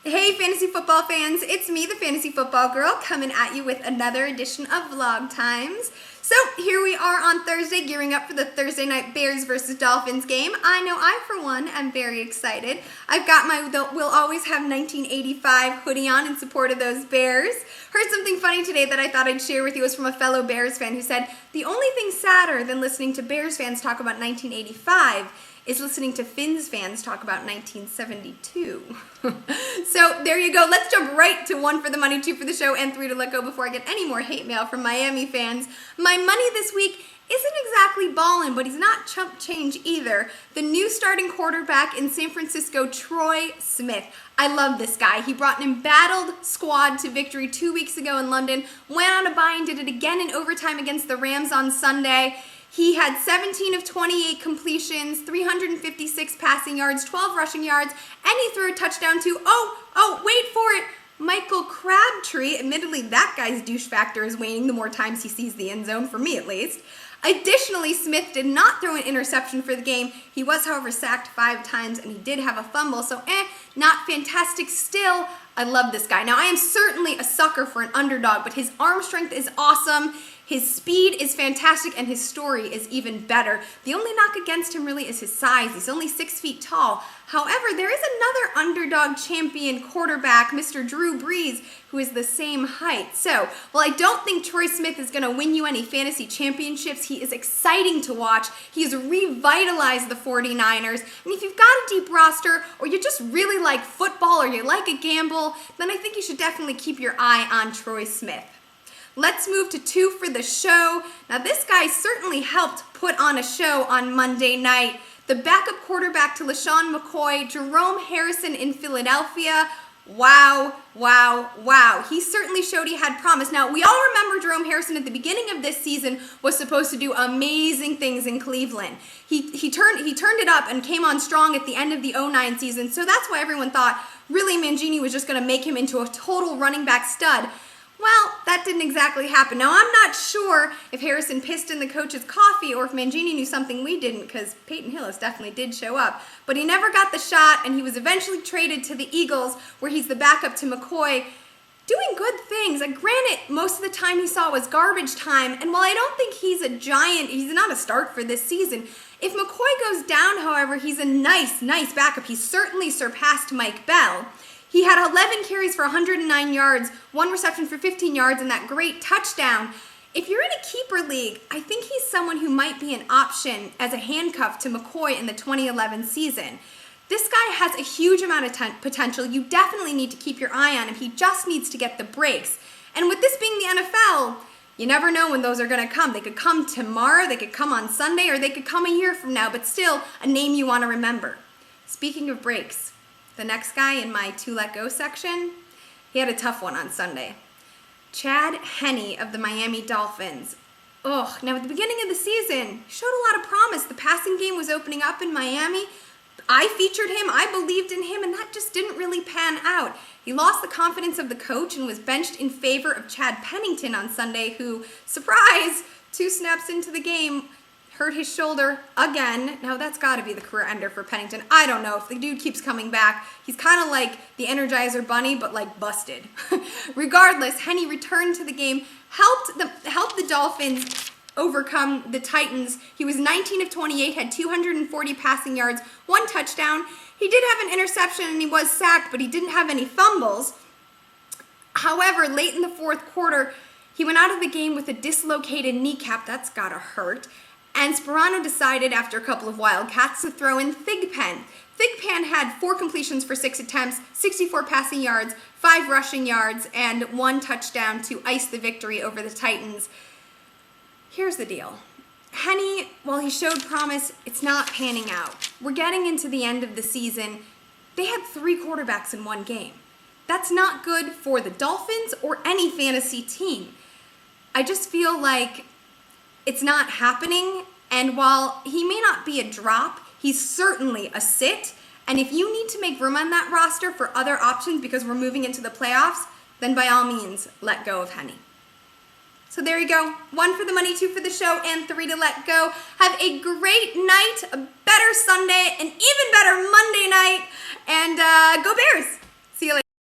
Hey fantasy football fans, it's me, the Fantasy Football Girl, coming at you with another edition of Vlog Times. So here we are on Thursday, gearing up for the Thursday night Bears versus Dolphins game. I know I, for one, am very excited. I've got my We'll Always Have 1985 hoodie on in support of those Bears. Heard something funny today that I thought I'd share with you. It was from a fellow Bears fan who said, the only thing sadder than listening to Bears fans talk about 1985 is listening to Fins fans talk about 1972. So there you go. Let's jump right to 1 for the money, 2 for the show, and 3 to let go before I get any more hate mail from Miami fans. My money this week isn't exactly ballin', but he's not chump change either. The new starting quarterback in San Francisco, Troy Smith. I love this guy. He brought an embattled squad to victory 2 weeks ago in London, went on a bye and did it again in overtime against the Rams on Sunday. He had 17 of 28 completions, 356 passing yards, 12 rushing yards, and he threw a touchdown to, wait for it, Michael Crabtree. Admittedly, that guy's douche factor is waning the more times he sees the end zone, for me at least. Additionally, Smith did not throw an interception for the game. He was, however, sacked 5 times, and he did have a fumble, so not fantastic. Still, I love this guy. Now, I am certainly a sucker for an underdog, but his arm strength is awesome. His speed is fantastic, and his story is even better. The only knock against him really is his size. He's only 6 feet tall. However, there is another underdog champion quarterback, Mr. Drew Brees, who is the same height. So, while I don't think Troy Smith is going to win you any fantasy championships, he is exciting to watch. He has revitalized the 49ers. And if you've got a deep roster, or you just really like football, or you like a gamble, then I think you should definitely keep your eye on Troy Smith. Let's move to 2 for the show. Now, this guy certainly helped put on a show on Monday night. The backup quarterback to LeSean McCoy, Jerome Harrison in Philadelphia. Wow. He certainly showed he had promise. Now, we all remember Jerome Harrison at the beginning of this season was supposed to do amazing things in Cleveland. He turned it up and came on strong at the end of the 2009 season, so that's why everyone thought really Mangini was just going to make him into a total running back stud. Well, that didn't exactly happen. Now, I'm not sure if Harrison pissed in the coach's coffee or if Mangini knew something we didn't, because Peyton Hillis definitely did show up. But he never got the shot, and he was eventually traded to the Eagles, where he's the backup to McCoy, doing good things. And granted, most of the time he saw was garbage time, and while I don't think he's a giant, he's not a start for this season. If McCoy goes down, however, he's a nice backup. He certainly surpassed Mike Bell. He had 11 carries for 109 yards, 1 reception for 15 yards, and that great touchdown. If you're in a keeper league, I think he's someone who might be an option as a handcuff to McCoy in the 2011 season. This guy has a huge amount of potential. You definitely need to keep your eye on him. He just needs to get the breaks. And with this being the NFL, you never know when those are going to come. They could come tomorrow, they could come on Sunday, or they could come a year from now, but still a name you want to remember. Speaking of breaks, the next guy in my 2 let go section, he had a tough one on Sunday. Chad Henne of the Miami Dolphins. Now at the beginning of the season, he showed a lot of promise. The passing game was opening up in Miami. I featured him, I believed in him, and that just didn't really pan out. He lost the confidence of the coach and was benched in favor of Chad Pennington on Sunday, who, surprise, 2 snaps into the game, hurt his shoulder again. Now, that's got to be the career ender for Pennington. I don't know. If the dude keeps coming back, he's kind of like the Energizer Bunny, but like busted. Regardless, Henne returned to the game, helped the Dolphins overcome the Titans. He was 19 of 28, had 240 passing yards, 1 touchdown. He did have an interception and he was sacked, but he didn't have any fumbles. However, late in the 4th quarter, he went out of the game with a dislocated kneecap. That's got to hurt. And Sperano decided, after a couple of Wildcats, to throw in Thigpen. Thigpen had 4 completions for 6 attempts, 64 passing yards, 5 rushing yards, and 1 touchdown to ice the victory over the Titans. Here's the deal. Henne, while he showed promise, it's not panning out. We're getting into the end of the season. They had 3 quarterbacks in 1 game. That's not good for the Dolphins or any fantasy team. I just feel like it's not happening, and while he may not be a drop, he's certainly a sit, and if you need to make room on that roster for other options because we're moving into the playoffs, then by all means, let go of Henne. So there you go. 1 for the money, 2 for the show, and 3 to let go. Have a great night, a better Sunday, an even better Monday night, and go Bears!